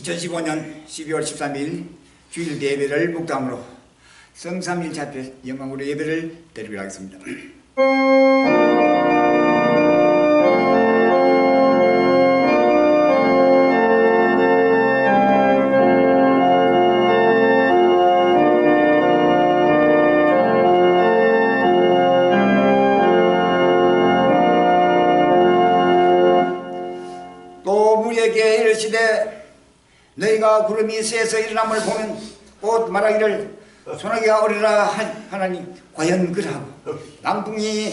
2015년 12월 13일 주일 예배를 묵상으로 성삼일체 앞에 영광으로 예배를 드리도록 하겠습니다. 또 무리에게 이르시되 너희가 구름이 새에서 일어남을 보면 곧 말하기를 소나기가 오리라 하나니 과연 그러하고 남풍이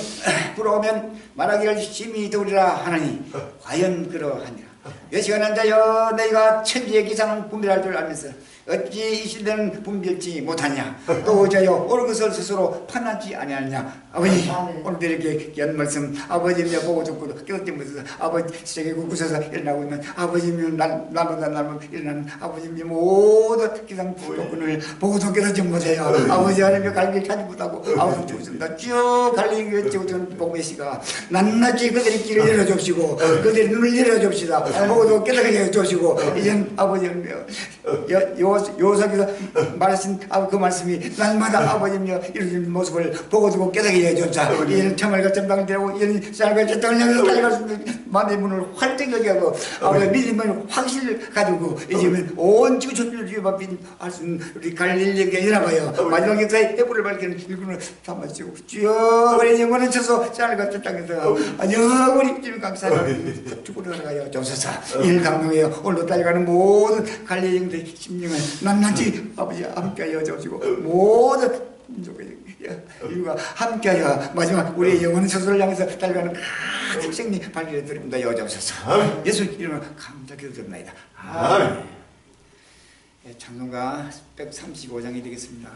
불어오면 말하기를 심히 더우리라 하나니 과연 그러하니라. 여시간한 자여 너희가 천지의 기상은 분별할 줄 알면서 어찌 이 시대는 분별지 못하냐. 또 어찌하여 옳은 것을 스스로 판단하지 아니하느냐. 아버지 오늘도 이렇게 귀한 말씀 아버지며 보고 듣고 깨닫지 못해서 아버지 세계 곳곳에서 일어나고 있는 아버지며 날마다 일어나는 아버지며 모든 기상 조건을 보고도 깨닫지 못해요. 아버지 하나님의 갈길 찾지 못하고 아버지 죽습니다. 쭉 갈길 외치고 복음의 시가 낱낱이 그들의 길을 열어줍시고 그들의 눈을 열어줍시다. 보고도 깨닫게 해주시고 이젠 아버지 요석에서 말하신 그 말씀이 날마다 아버지며 이루어진 모습을 보고 두고 깨닫게 해줬자. 이제는 참을 거점당을 되고 이제는 쌀과 젖당을 향해서 달려갈 수 있는 마음의 문을 활짝 열게 하고 아버지 믿음을 확실히 가지고 이제는 온 지구 전체를 뒤집어빈 할 수 있는 우리 갈릴리에게 일어나봐요. 마지막 역사의 해부를 밝히는 일꾼을 삼아주시고 주여 우리 영원한 처소 쌀과 젖당에서 영원히 주님 감사하고 축복을 하여 주옵소서. 이를 감동해요. 오늘도 달려가는 모든 갈릴리 영들의 심령을 낱낱이 아버지 함께하여 주시고 모든 민족의 이유가 함께하여 마지막 우리의 영혼의 처소를 향해서 달려가는 큰 생리 발견해 드립니다. 여주옵소서. 예수 이름으로 감사기도 드립니다. 아멘. 찬송가 135장이 되겠습니다.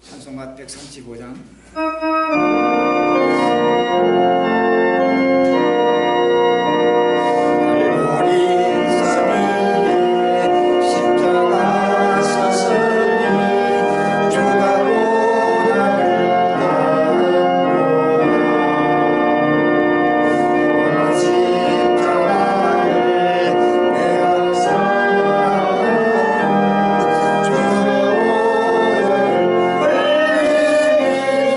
찬송가 135장.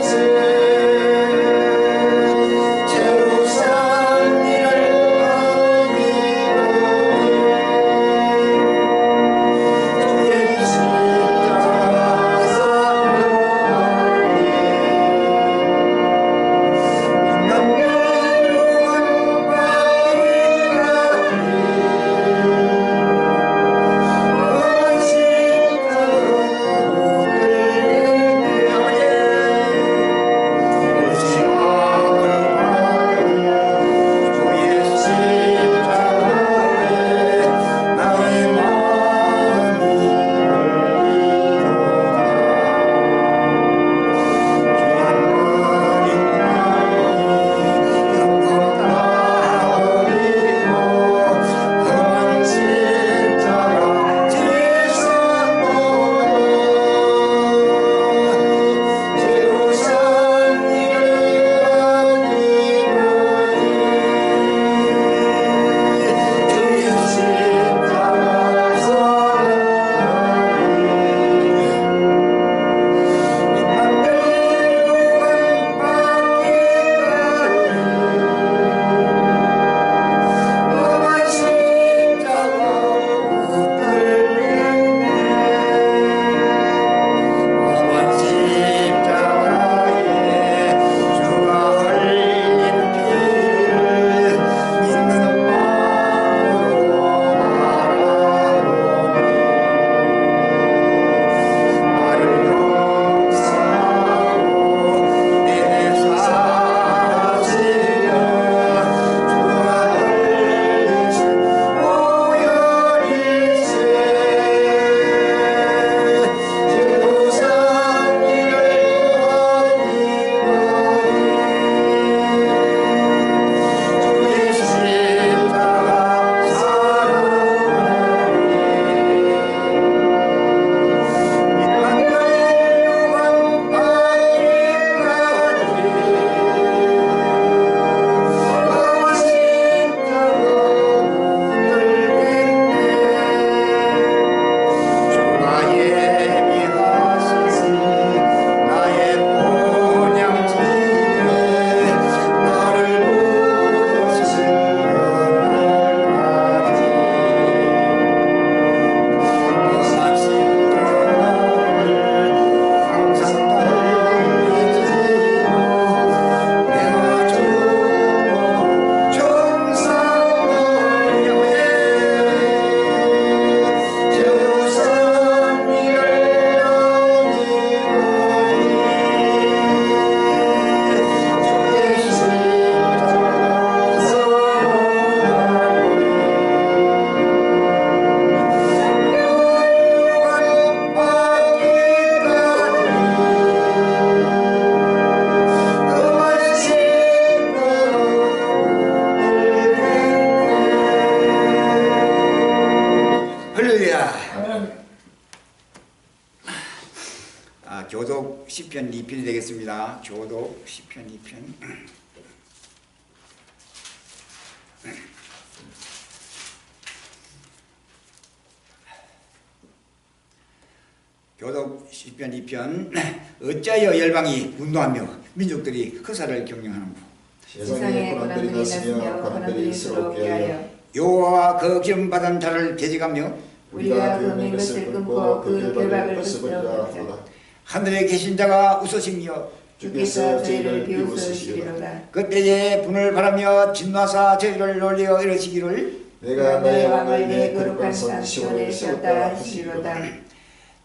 Jesus. 교독 시편 2편이 되겠습니다. 교독 시편 2편. 교독 시편 2편. 어찌하여 열방이 분노하며 민족들이 허사를 경영하는고. 세상에 고난들이 났으며 고난들이 있으럽게 하여 여호와와 그 기름 받은 자를 대적하며 우리가 그 맹것을 끊고 그 결박을 끊으리라. 하늘에 계신 자가 웃으시며 주께서 저희를 비웃으시리로다. 그때에 분을 바라며 진노하사 저희를 놀려 이르시기를 내가 내 왕을 내 거룩한 산 시온에 세웠다 하시리로다.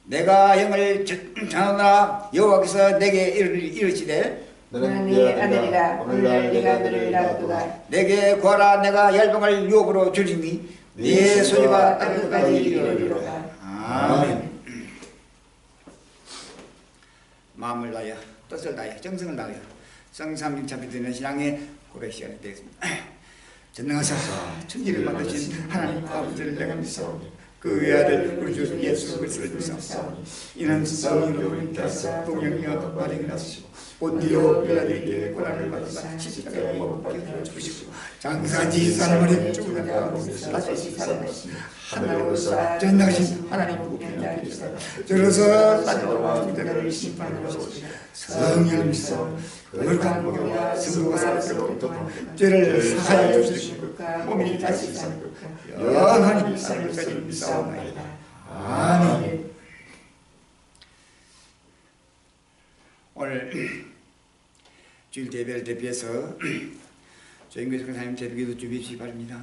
내가 형을 전하노라. 여호와께서 내게 이르시되 너는 네 아들이라. 오늘날 내가 너를 낳았도다. 내게 구하라. 내가 열방을 유업으로 주리니 네 소유가 땅 끝까지 이르리로다. 아멘. 마음을 다하여 뜻을 다하여 정성을 다하여 성삼일차비 되는 신앙의 고백 시간이 되겠습니다. 전능하사 천지를 만드신 하나님 아버지를 내가 믿사오니 그 외아들 우리 주 예수 그리스도를 믿사오니 이는 성령으로 인하여서 동령이여 발행이 나시고 본디오 빌라도에게 고난을 받으사 십자가에 못 박혀 죽으시고 장사지 사람을 죽은 가운데서 다시 살아나시니 하늘에 오르사 전능하신 하나님 우편에 계시다. 저로서 사자와 그들을 심판하시고 성령을 믿사오니 거룩한 목욕과 성도가 그로부터 죄를 사하여 주시고 몸이 다시 사는 것 영원히 사는 것까지 믿사옵나이다. 아멘. 오늘 주일 예배를 대비해서 조인교 선생님 제비기도 준비해 바랍니다.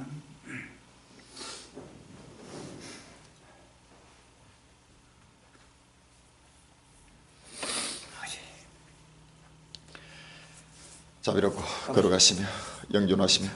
자비롭고 거룩하시며 영존하시며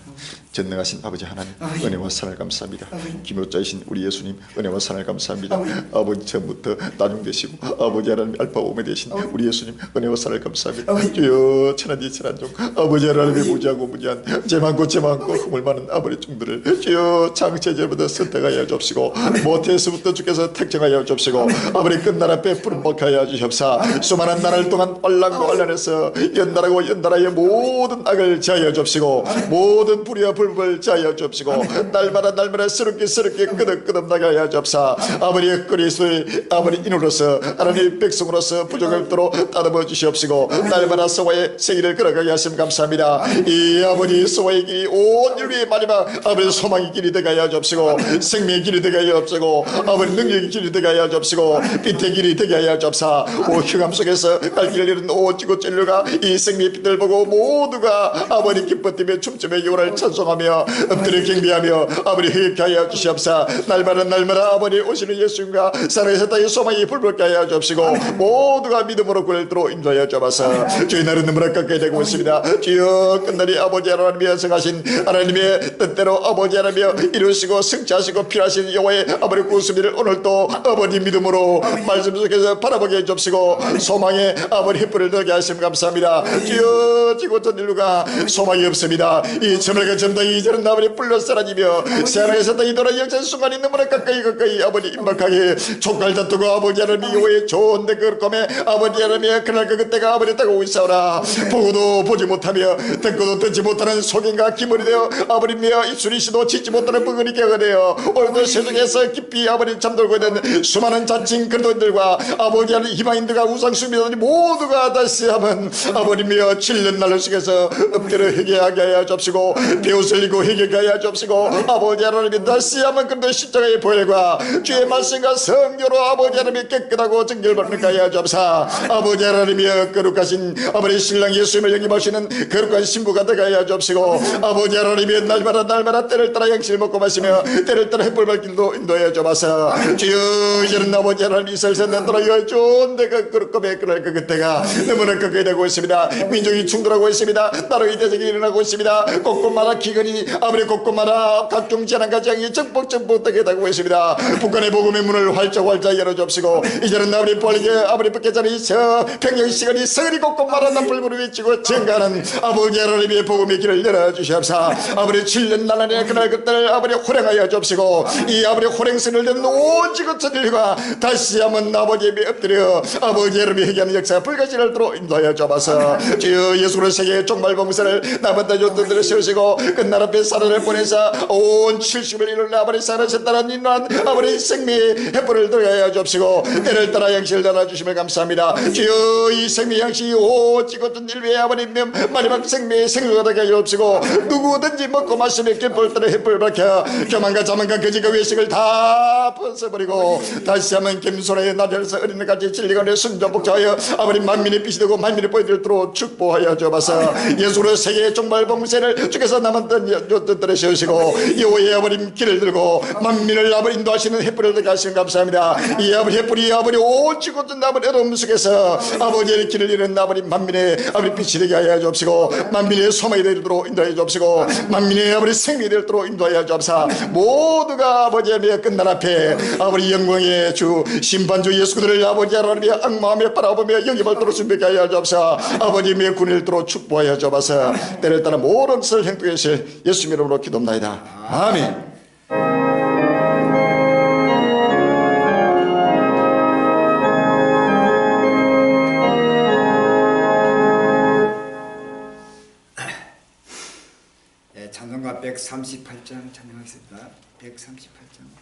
전능하신 아버지 하나님, 은혜와 사랑을 감사합니다. 기묘자이신 우리 예수님, 은혜와 사랑을 감사합니다. 아버지 처음부터 나중되시고 아버지 하나님 알파 오메 되신 우리 예수님, 은혜와 사랑을 감사합니다. 주여 천한지 천한종 아버지 하나님의 무지하고 무지한 죄 많고 흠을 많은 아버지 종들을 주여 창세절부터 선택하여 줍시고 모태에서부터 주께서 택정하여 줍시고 아버지 끝날 앞에 푸른복하여 주시옵사. 수많은 나라를 동안 환난과 환난에서 연달하고 연달하여 모든 악을 제하여 줍시고 모든 불의와 불법을 제하여 줍시고 날마다 스럽게 끄덕끄덕 나게 하여 줍사. 아버지의 그리스도의 아버지 인으로서 하나님의 백성으로서 부족을 없도록 따듬어 주시옵시고 날마다 소화의 생일을 걸어가게 하시면 감사합니다. 이 아버지 소화의 길이 온 인류의 마지막 아버지 소망의 길이 되게 하여 줍시고 생명의 길이 되게 하여 줍시고 아버지 능력의 길이 되게 하여 줍시고 빛의 길이 되게 하여 줍사. 오 흑암 속에서 갈 길을 잃은 온 지구 찐류가 이 생명의 빛을 보고 모두가 아버지 기뻐 뛰며 춤추며 여호와를 찬송하며 엎드려 경배하며 아버지 회개케 하여 주시옵사. 날마다 아버지 오시는 예수님과 사랑의 땅의 소망이 불붙게 하여 주옵시고 모두가 믿음으로 구원으로 인도하여 주옵소서. 주의 날은 너무나 가까이 되고 있습니다. 주여 끝날이 아버지 하나님이 연성하신 하나님의 뜻대로 아버지 하나님이 이루시고 승차하시고 필요하신 여호와의 아버지 구수미를 오늘도 아버지 믿음으로 말씀 속에서 바라보게 해주옵시고 소망의 아버지 햇불을 들게 하시면 감사합니다. 주여 지구 전 인류가 소망이 없습니다. 이 저물과 전당이 이제는 아버지 불러 사라지며 세상에서 땅이 돌아 역전 순간이 너무나 가까이 아버지 임박하게 촉갈 다투고 아버지 하나님이 여호와의 좋은데 그럴거매 아버지 하나님이 그날 그때가 아버지 따고 있사오라. 보고도 보지 못하며 듣고도 듣지 못하는 속인과 기물이 되어 아버지며 입술이 시도 짓지 못하는 뻐근이 깨가 되어 오늘도 세상에서 깊이 아버지 잠들고 있는 수많은 자칭 그리스도인들과 아버지 하나님 희망인들과 우상숭배자들이 모두가 다시 한번 아버지며 7년 날로 속에서 엎드려 회개하게 하여 줍시고 비웃을리고 회개하게 하여 줍시고 아버지 하나님이 다시 한번 그런데 십자가의 보혈과 주의 말씀과 성교로 아버지 하나님이 깨끗하고 정결받는 하여 줍사. 아버지 하나님이 거룩하신 아버지 신랑 예수님을 영입하시는 거룩한 신부가 되게 하여 줍시고 아버지 하나님이 날마다 때를 따라 양식을 먹고 마시며 때를 따라 햇불 밝길도 인도하여 줍소서. 주여 이제는 아버지 하나님 이스라엘 nen더라 좋은 데가 그렇고 그날 그 그때가 너무나 가까이 되고 있습니다. 민족이 충돌하고 있습니다. 나로 이대적이 일어나고 있습니다. 곳곳마다 기근이 아버지 곳곳마다 각종 재난가장이 정복되게 되고 있습니다. 북한의 복음의 문을 활짝 열어주옵시고 이제는 아버지 빨리 아버지 밖에자리서 평양 시간이 서글이 곳곳마다 남불부를 외치고 증가하는 아버지 하나님의 복음의 길을 열어주시옵사. 아버지 7년 나날의 그날 아버지 호령하여 주옵시고 이 아버지 호령선을 든 오직 천일과 다시 한번 아버지의 엎드려 아버지 여러분이 회개하는 역사가 불가지를 들어 인도하여 주옵소서. 주여 예수 그리스도의 종말봉사를 남았다 줬던 세우시고 끝날 앞에 사람을 보내서 온 70을 이룰 아버지 살아셨다는 인한 아버지 생명의 햇불을 들어가여 주옵시고 때를 따라 양식을 나눠주심을 감사합니다. 주여 이 생명의 양식이 오직 어떤 일외의 아버님 마지막 생명의 생수가 되게 하여 주옵시고 누구든지 먹고 마시며 기쁠 때를 햇불 밝혀 교만과 자만과 거짓과 외식을 다 벗어버리고 다시 한번 겸손하여 나절서 어린이같이 진리가 내 순종 복잡하여 아버님 만민의 빛이 되고 만민의 보여드리도록 축복하여 주옵소서. 예수로 세계의 종말 봉쇄를 주께서 남았던 줬던 세우시고 여호와의 아버님 길을 들고 만민을 아버지 인도하시는 햇불을 되게 하시는 감사합니다. 이 아버지 햇불이 아버지 오직 어떤 아버지 어둠 속에서 아버지의 길을 잃은 아버지 만민의 아버지 빛이 되게 하여 주옵시고 만민의 소망이 되도록 인도하여 주옵시고 만민의 아버지 생명이 되도록 인도하여 주옵사. 모두가 아버지의 끝날 앞에 아버지 영광의 주 심판주 예수 그들을 아버지 하나님의 악마음에 바라보며 영접하도록 준비하게 하여 주옵사. 아버지의 군을 들어 축복하여 주옵사. 때를 따라 모든 것을 행동해 주실 예수님 이름으로 기도합니다. 아멘. 찬송가 138장 찬양하겠습니다. 138장.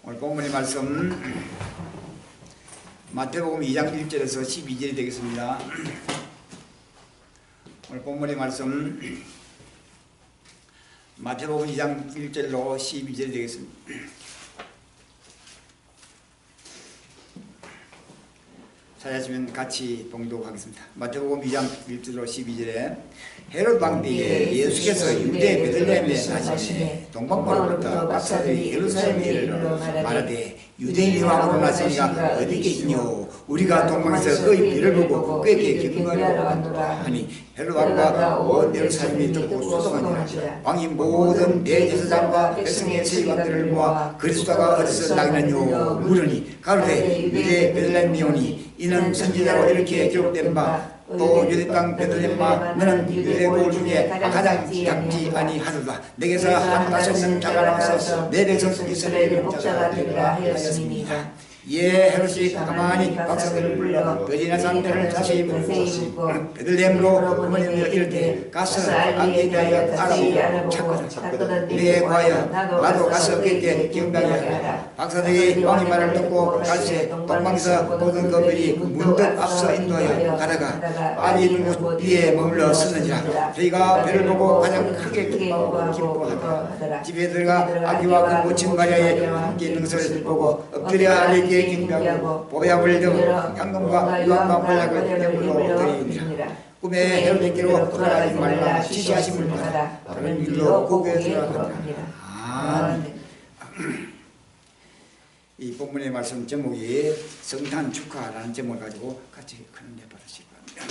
오늘 본문의 말씀 마태복음 2장 1절에서 12절이 되겠습니다. 오늘 본문의 말씀 마태복음 2장 1절로 12절이 되겠습니다. 찾아주시면 같이 봉독하겠습니다. 마태복음 2장 1절로 12절에 헤롯 왕비에 예수께서 유대 베들레헴에 나시매 동방바로부터 박사들이 예루살렘에 이르러 말하되 유대인이 왕으로 나시니가 어디 계시뇨? 우리가 동방에서 그의 비를 보고 그에게 기근하러 왔노라 하니 헤롯 왕과 온 예루살렘이 듣고 소송하니라. 왕이 모든 대제사장과 백성의 세관들을 모아 그리스도가 어디서 나겠느뇨 물으니 가로되 유대 베들레헴이오니 이는 선지자로 이렇게 기록된 바 또 유대 땅 베들레헴아 너는 유대 고을 중에 가장 작지 아니하도다. 내게서 한 5명 자가 나와서 내 백성 이스라엘의 목자가 되리라 하였습니다. 이에 헤롯이 가만히 박사들을 불러 거짓한 사람들을 다시 묶고 베들레헴으로 보내며 이르되 가서 아기에 대하여 알아보고 찾거든. 이에 과연 나도 가서 그에게 경배하게 하라. 박사들이 왕의 말을 듣고 갈새 동방에서 모든 거별이 문득 앞서 인도하여 가다가 아기 있는 곳 위에 머물러 서느니라. 저희가 배를 보고 가장 크게 기뻐하더라. 집에 들어가 아기와 그 모친 마리아의 함께 있는 것을 보고 엎드려 아기에게 경배하고 보배함을 들어 향금과 유황과 말락을 떼물로 드리니라. 꿈에 헤롯에게로 돌아가지 말라 지시하심을 받아 다른 길로 고개에 들어가니라. 아멘. 이 본문의 말씀 제목이 성탄 축하라는 제목을 가지고 같이 큰 은혜 받으시기 바랍니다.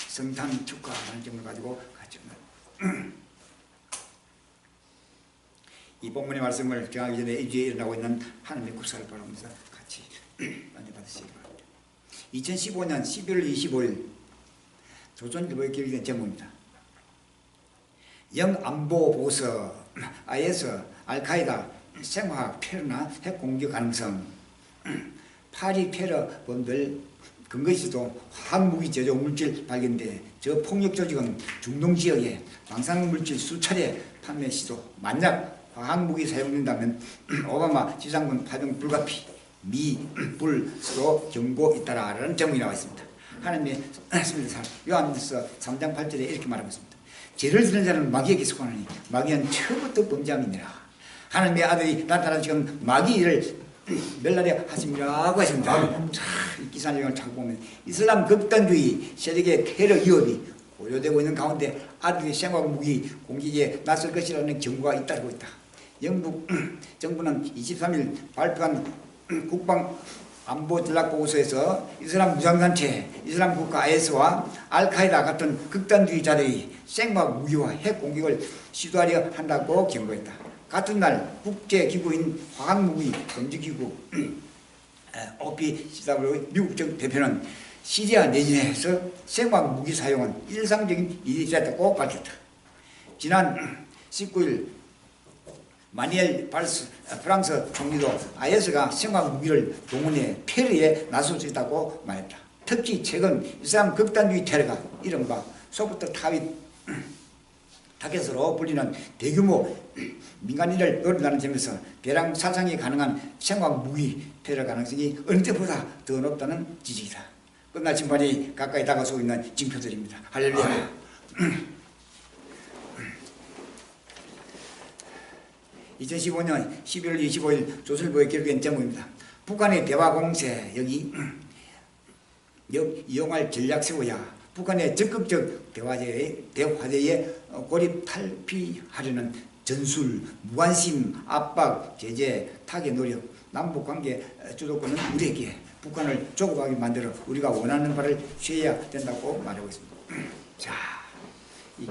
성탄 축하라는 제목을 가지고 같이 이 본문의 말씀을 정하기 전에 이 뒤에 일어나고 있는 하나님의 국사를 바라보면서 같이 은혜 받으시기 바랍니다. 2015년 11월 25일 조선일보에 기록된 제목입니다. 영안보 보고서 IS 알카이다 생화학 테러나 핵 공격 가능성 파리 테러 범들 근거시도 화학무기 제조 물질 발견돼 저 폭력 조직은 중동 지역에 방사능 물질 수차례 판매 시도 만약 화학무기 사용된다면 오바마 지상군 파병 불가피 미불수로 경고 잇따라라는 제목이 나와 있습니다. 하나님의 말씀입니다. 요한일서 3장 8절에 이렇게 말하고 있습니다. 죄를 지는 자는 마귀에게 속하느니 마귀는 처부터 범죄함이니라. 하나님의 아들이 나타나 지금 마귀를 멸하려 하심이라고 했습니다. 자, 이 기사 내용을 잘 보면 이슬람 극단주의 세력의 테러 위협이 고려되고 있는 가운데 아들의 생화학 무기 공격에 나설 것이라는 경고가 잇따르고 있다. 영국 정부는 23일 발표한 국방 안보 전략 보고서에서 이슬람 무장단체 이슬람 국가 IS와 알카이다 같은 극단주의자들이 생화학 무기와 핵 공격을 시도하려 한다고 경고했다. 같은 날 국제기구인 화학무기 금지기구 OPCW 미국 정 대표는 시리아 내전에서 생화학 무기 사용은 일상적인 일이었다고 밝혔다. 지난 19일 마니엘 발스 프랑스 총리도 IS가 생화학 무기를 동원해 테러에 나설 수 있다고 말했다. 특히 최근 이슬람 극단주의 테러가 이른바 소프트 타겟으로 불리는 대규모 민간인을 노린다는 점에서 대량 살상이 가능한 생화학 무기 테러 가능성이 어느 때보다 더 높다는 지적이다. 끝날 심판이 가까이 다가서고 있는 징표들입니다. 할렐루야. 2015년 11월 25일 조선일보에 기록된 제목입니다. 북한의 대화 공세 여기 이용할 전략 세워야 북한의 적극적 대화제에 고립 탈피하려는 전술, 무관심, 압박, 제재, 타개 노력, 남북관계 주도권은 우리에게 북한을 조급하게 만들어 우리가 원하는 바를 취해야 된다고 말하고 있습니다. 자, 이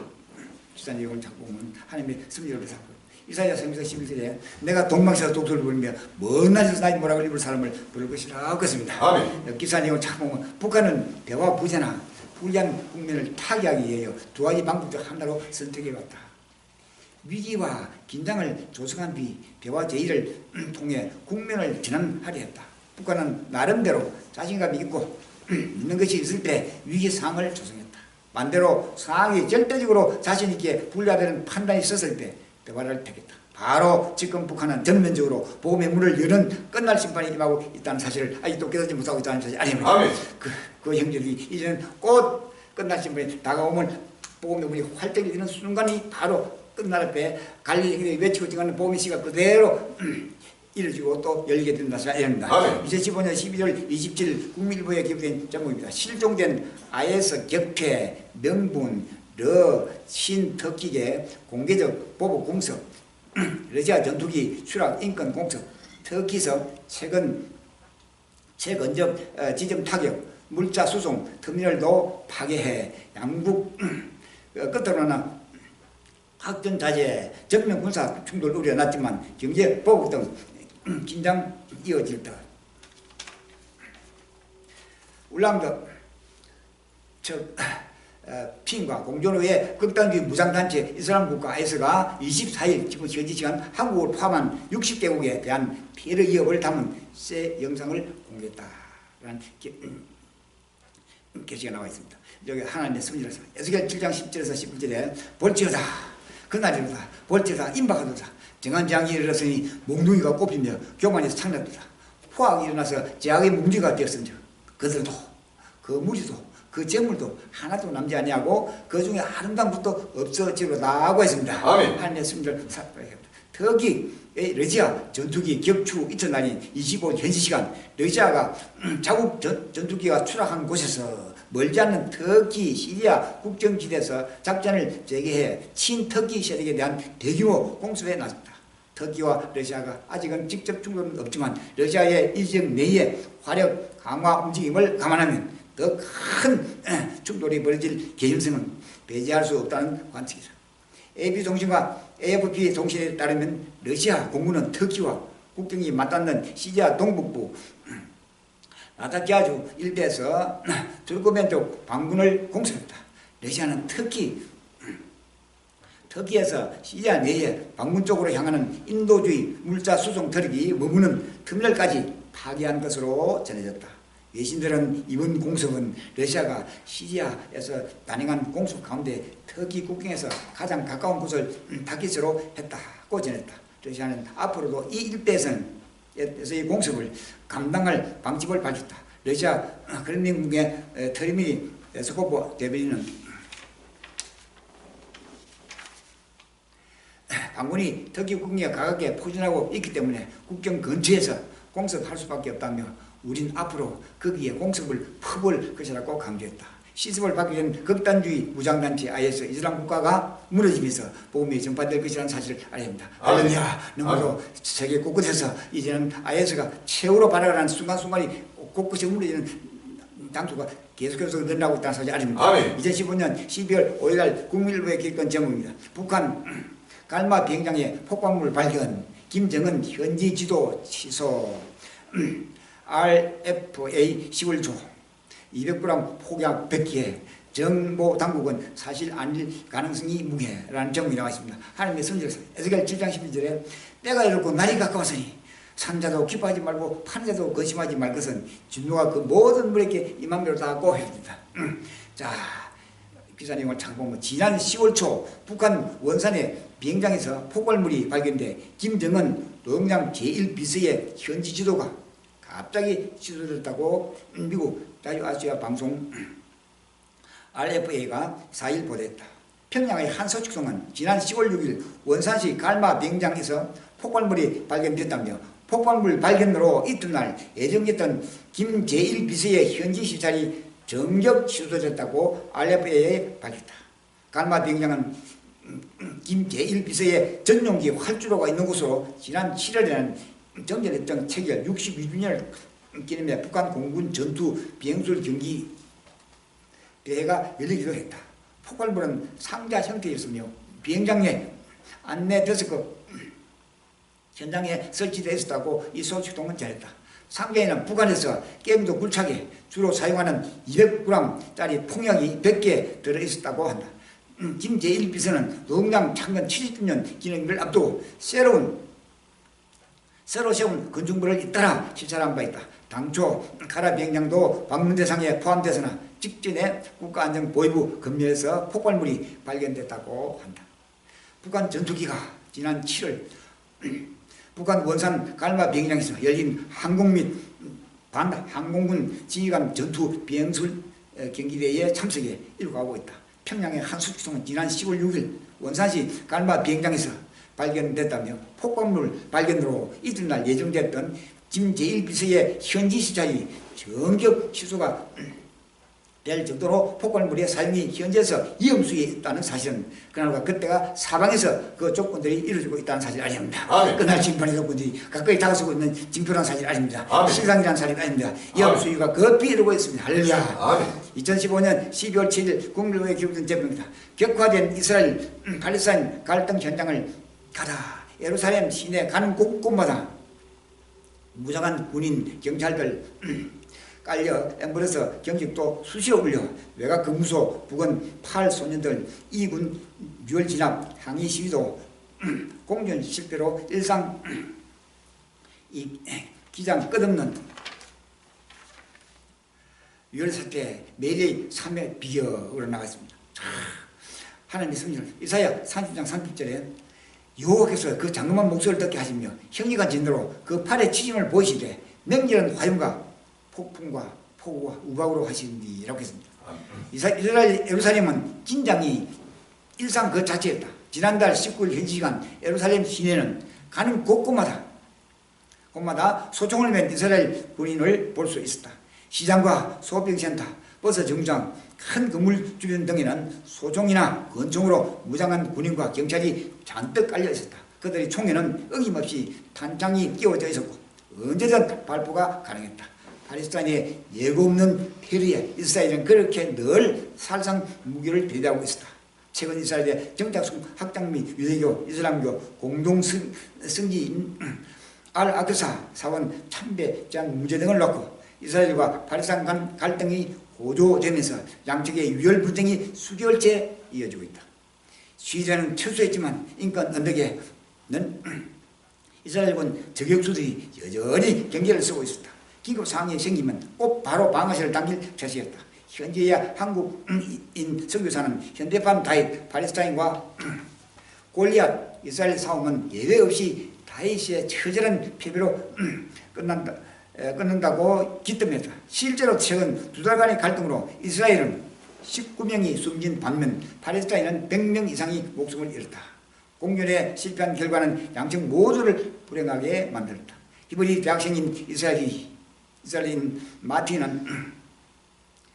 기사 내용을 자꾸 보면 하나님의 섭리를 잡고 이사야 3장 11절에 내가 동방에서 독수를 부르며 먼 날에서 나의 모락을 입을 사람을 부를 것이라고 했습니다. 아멘. 기사 내용을 자꾸 보면 북한은 대화 부재나 불리한 국면을 타개하기 위하여 두 가지 방법 중 하나로 선택해왔다. 위기와 긴장을 조성한 뒤 대화 제의를 통해 국면을 전환하려 했다. 북한은 나름대로 자신감이 있고 있는 것이 있을 때 위기 상황을 조성했다. 반대로 상황이 절대적으로 자신 있게 불리하다는 판단이 있었을 때 대화를 택했다. 바로 지금 북한은 전면적으로 보험의 문을 여는 끝날 심판이 임하고 있다는 사실을 아직도 깨닫지 못하고 있다는 사실 아닙니까? 그 형제들이 이제는 곧 끝날 심판이 다가오면 보험의 문이 활짝 열리는 순간이 바로 끝날 앞에 갈릴리 외치고 지나가는 보험의 시가 그대로 이루어지고 또 열리게 된다 사실 아닙니다. 2015년 12월 27일 국민일보에 기록된 제목입니다. 실종된 IS 격퇴 명분 신 터키계 공개적 보복 공습 러시아 전투기 추락 인권 공습 터키서 최근적 지점 타격 물자 수송 터미널도 파괴해 양국 끝으로는 확전 자제 정면 군사 충돌 우려났지만 경제 보복 등 긴장 이어질 듯 울란드 즉 핀과 공조로의 극단주의 무장단체 이슬람 국가 IS가 24일 지금 현지 시간 한국을 포함한 60개국에 대한 테러 위협을 담은 새 영상을 공개했다라는 게시가 나와 있습니다. 여기 하나님의 선지라서 에스겔 7장 10절에서 11절에 볼지어다 그날이로다 볼지어다 임박하도다 정한 장이 일어났으니 몽둥이가 꼽히며 교만에서 창났도다 포악이 일어나서 제약의 뭉지가 되었으며 그들도 그 무리도 그 재물도 하나도 남지 아니하고 그 중에 아름다운 것도 없어지로다 하고 있습니다. 아멘. 하나님의 선지를 살펴야겠다. 특히 러시아 전투기 격추 이튿날인 25 현지 시간 러시아가 자국 전투기가 추락한 곳에서 멀지 않는 터키 시리아 국경지대에서 작전을 재개해 친터키 세력에 대한 대규모 공습에 나섰다. 터키와 러시아가 아직은 직접 충돌은 없지만 러시아의 일정 내에 화력 강화 움직임을 감안하면 더 큰 충돌이 벌어질 개연성은 배제할 수 없다는 관측이다. AB통신과 AFP 통신에 따르면 러시아 공군은 터키와 국경이 맞닿는 시리아 동북부 라타키아주 일대에서 투르크멘족 반군을 공습했다. 러시아는 터키에서 시리아 내에 반군 쪽으로 향하는 인도주의 물자 수송 트럭이 머무는 터미널까지 파괴한 것으로 전해졌다. 외신들은 이번 공습은 러시아가 시리아에서 단행한 공습 가운데 터키 국경에서 가장 가까운 곳을 타깃으로 했다고 전했다. 러시아는 앞으로도 이 일대에서의 공습을 감당할 방침을 밝혔다. 러시아 크렘린궁의 트리미리 스코포 대변인은 반군이 터키 국경에 가깝게 포진하고 있기 때문에 국경 근처에서 공습할 수밖에 없다며 우린 앞으로 거기에 공습을 퍼볼 것이라고 강조했다. 시습을 받게 된 극단주의 무장단체 IS 이슬람 국가가 무너지면서 복음이 전파될 것이라는 사실을 알아야 합니다. 할렐루야. 너무도 세계 곳곳에서 이제는 IS가 최후로 발악하는 순간순간이 곳곳에 무너지는 장소가 계속해서 늘어나고 있다는 사실을 알입니다. 2015년 12월 5일 국민일보에 기획된 제목입니다. 북한 갈마 비행장에 폭발물 발견, 김정은 현지 지도 취소, RFA 10월 초 200g 폭약 100개 정보 당국은 사실 아닐 가능성이 무게라는 제목이 나와 있습니다. 하나님의 선지자서 에스겔 7장 12절에 때가 이르고 날이 가까웠으니 산자도 기뻐하지 말고 파는 자도 거심하지 말 것은 진노가 그 모든 물에게 임함이로다 하고 했습니다. 자, 기사 내용을 찾아보면 지난 10월 초 북한 원산의 비행장에서 폭발물이 발견돼 김정은 노영장 제1비서의 현지 지도가 갑자기 취소됐다고 미국 자유아시아 방송 RFA가 4일 보도했다. 평양의 한 소식통은 지난 10월 6일 원산시 갈마 비행장에서 폭발물이 발견됐다며 폭발물 발견으로 이튿날 예정됐던 김 제1비서의 현지 시찰이 정격 취소됐다고 RFA에 밝혔다. 갈마 비행장은 김 제1비서의 전용기 활주로가 있는 곳으로 지난 7월에는 정전협정 체결 62주년을 기념해 북한 공군 전투 비행술 경기 대회가 열리기도 했다. 폭발물은 상자 형태였으며 비행장 내 안내 데스크 현장에 설치되어 있었다고 이 소식통은 전했다. 상자에는 북한에서 깨미도 굴착에 주로 사용하는 200g짜리 폭약이 100개 들어있었다고 한다. 김 제1비서는 노동당 창건 70주년 기념일을 앞두고 새로 세운 건축물을 잇따라 시찰한 바 있다. 당초 가라 비행장도 방문 대상에 포함돼서나 직전에 국가안전보위부 근무에서 폭발물이 발견됐다고 한다. 북한 전투기가 지난 7월 북한 원산 갈마 비행장에서 열린 항공 및 반항공군 지휘관 전투 비행술 경기대회에 참석해 일과하고 있다. 평양의 한 수식통은 지난 10월 6일 원산시 갈마 비행장에서 발견됐다며 폭발물 발견으로 이튿날 예정됐던 김 제1비서의 현지 시찰이 정격 취소가 될 정도로 폭발물의 사용이 현재에서 위험수위에 있다는 사실은 그날과 그때가 사방에서 그 조건들이 이루어지고 있다는 사실을 알립니다. 그날 심판의 조건들이 가까이 다가서고 있는 징표라는 사실을 알립니다. 실상이라는 사실을 알립니다. 위험수위가 급히 이루고 있습니다. 할렐루야. 2015년 12월 7일 국민일보에 기록된 제목입니다. 격화된 이스라엘 팔레스타인 갈등 현장을 가다 예루살렘 시내 가는 곳곳마다 무장한 군인 경찰들 깔려 엠버러서 경직도 수시로 울려 외곽 근무소 북은 8소년들 2군 6월 진압 항의 시위도 공전 실패로 일상 이 기장 끝없는 6월 사태 매일 3회 비격으로 나갔습니다. 하나님의 성령을 이사야 30장 30절에 여호와께서 그 장엄한 목소리를 듣게 하시며 형리간 진도로 그 팔의 치짐을 보이시되 맹렬한 화염과 폭풍과 폭우와 우박으로 하시니라고 했습니다. 이스라엘 예루살렘은 긴장이 일상 그 자체였다. 지난달 19일 현지 시간 예루살렘 시내는 가는 곳곳마다 소총을 맨 이스라엘 군인을 볼 수 있었다. 시장과 소병센터, 버스 정류장, 큰 건물 주변 등에는 소총이나 권총으로 무장한 군인과 경찰이 잔뜩 깔려 있었다. 그들의 총에는 어김없이 탄창이 끼워져 있었고 언제든 발포가 가능했다. 팔레스타인의 예고 없는 패리에 이스라엘은 그렇게 늘 살상 무기를 대대하고 있었다. 최근 이스라엘의 정착성 확장 및 유대교, 이슬람교 공동 성지인 알-아크사 사원 참배 제한 문제 등을 놓고 이스라엘과 팔레스타인 간 갈등이 고조되면서 양측의 유혈 분쟁이 수개월째 이어지고 있다. 시위자는 철수했지만 인권 언덕에는 이스라엘군 저격수들이 여전히 경계를 쓰고 있었다. 긴급 상황이 생기면 꼭 바로 방어실을 당길 처지였다. 현재야 한국인 선교사는 현대판 다윗 팔레스타인과 골리앗 이스라엘 싸움은 예외 없이 다윗의 처절한 패배로 끝난다고 기뜸했다. 실제로 최근 2달간의 갈등으로 이스라엘은 19명이 숨진 반면 팔레스타인은 100명 이상이 목숨을 잃었다. 공연에 실패한 결과는 양측 모두를 불행하게 만들었다. 히브리 대학생인 이스라엘인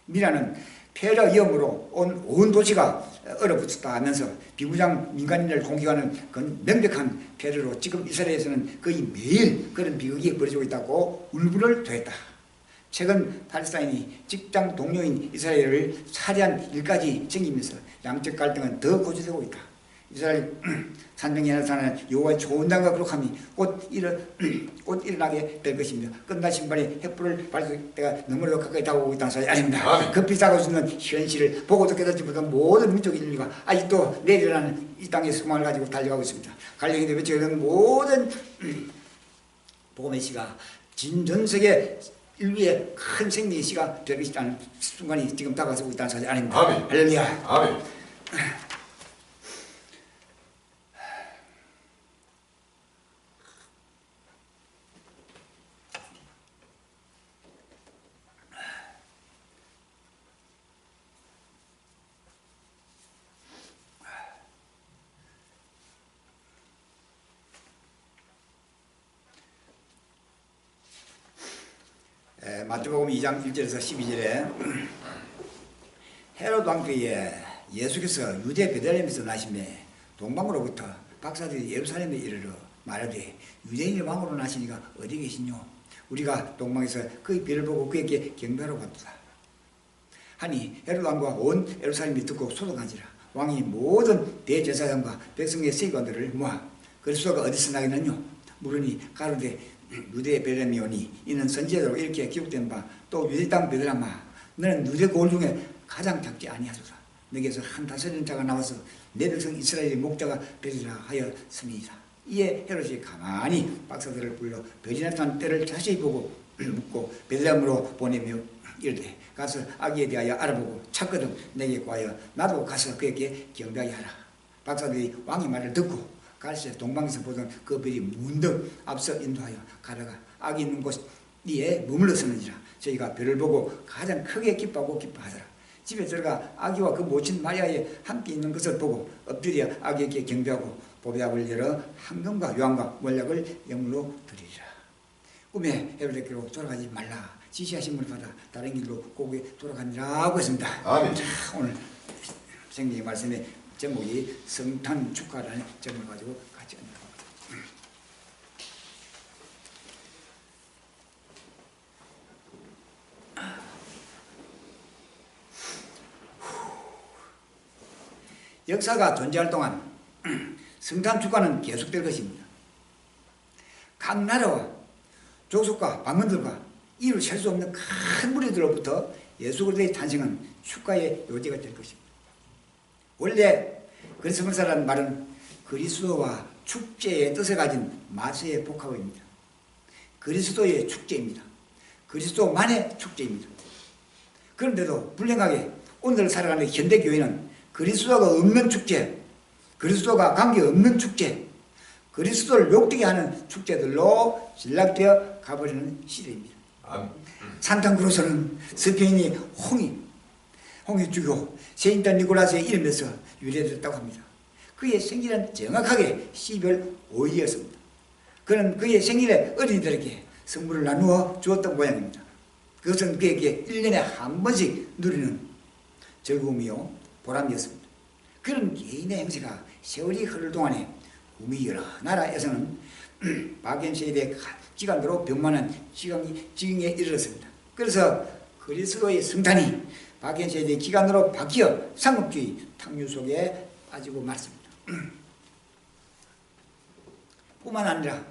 미라는 폐허 위험으로 온 도시가 얼어붙었다 하면서 비무장 민간인을 공격하는 그건 명백한 폐허로 지금 이스라엘에서는 거의 매일 그런 비극이 벌어지고 있다고 울분을 토했다. 최근 팔레스타인이 직장 동료인 이스라엘을 살해한 일까지 생기면서 양측 갈등은 더 고조되고 있다. 이스라엘 산정에 나타나는 여호와의 좋은 날과 그룩함이 곧 일어나게 될 것이며 끝난 신발이 횃불을 밝힐 때가 너무나도 가까이 다가오고 있다는 사실이 아닙니다. 급히 다가오고 있는 현실을 보고도 깨닫지 못한 모든 민족 인류가 아직도 내일어나는 이 땅의 소망을 가지고 달려가고 있습니다. 갈령이도 외쳐있는 모든 복음의 시가 전 세계 인류의 큰 생명의 시가 될 것이라는 순간이 지금 다가서고 있다는 사실이 아닙니다. 아멘. 할렐루야. 아멘. 마태복음 2장 1절에서 12절에 헤롯 왕때에 예수께서 유대 베들레헴에서 나심에 동방으로부터 박사들이 예루살렘에 이르러 말하되 유대인의 왕으로 나시니가 어디 계시뇨? 우리가 동방에서 그의 별을 보고 그에게 경배하러 갔도다 하니 헤롯 왕과 온 예루살렘이 듣고 소동하니라. 왕이 모든 대제사장과 백성의 세관들을 모아 그리스도가 어디서 나겠느뇨? 물으니 가로되 유대 베들레헴이 오니 이는 선지자로 이렇게 기록된 바 또 유대 땅 베들레헴아 너는 유대 고을 중에 가장 작지 아니하소서. 너에게서 한 다스리는 자가 나와서 내 백성 이스라엘의 목자가 되리라 하였음이니라. 이에 헤롯이 가만히 박사들을 불러 별이 나타난 때를 자세히 보고 묻고 베들레헴으로 보내며 이르되 가서 아기에 대하여 알아보고 찾거든 내게 구하여 나도 가서 그에게 경배하게 하라. 박사들이 왕의 말을 듣고 갈새 동방에서 보던 그 별이 문득 앞서 인도하여 가다가 아기 있는 곳 위에 머물렀었느니라. 저희가 별을 보고 가장 크게 기뻐하고 기뻐하더라. 집에 들어가 아기와 그 모친 마리아에 함께 있는 것을 보고 엎드려 아기에게 경배하고 보배압을 열어 황금과 유황과 몰약을 영물로 드리리라. 꿈에 헤롯에게로 돌아가지 말라. 지시하심을 받아 다른 길로 고국에 돌아가니라고 했습니다. 아멘. 자, 오늘 성경의 말씀의 제목이 성탄 축하라는 제목을 가지고 같이 합니다. 역사가 존재할 동안 성탄 축하는 계속될 것입니다. 각 나라와 족속과 방언들과 이를 셀 수 없는 큰 무리들로부터 예수 그리스도의 탄생은 축가의 요지가 될 것입니다. 원래 그리스도라는 말은 그리스도와 축제의 뜻을 가진 마세의 복합어입니다. 그리스도의 축제입니다. 그리스도만의 축제입니다. 그런데도 불행하게 오늘 살아가는 현대교회는 그리스도가 없는 축제, 그리스도가 관계없는 축제, 그리스도를 욕되게 하는 축제들로 전락되어 가버리는 시대입니다. 산타크로스는 스페인이 홍익주교 세인타 니콜라스의 이름에서 유래됐다고 합니다. 그의 생일은 정확하게 12월 5일이었습니다. 그는 그의 생일에 어린이들에게 선물을 나누어 주었던 모양입니다. 그것은 그에게 1년에 한 번씩 누리는 즐거움이요 보람이었습니다. 그런 개인의 행세가 세월이 흐를 동안에 우미 여러 나라에서는 박연세대 기간으로 병만한 지경에 이르렀습니다. 그래서 그리스도의 성탄이 박연세대 기간으로 바뀌어 상업주의 탕류 속에 빠지고 말습니다. 뿐만 아니라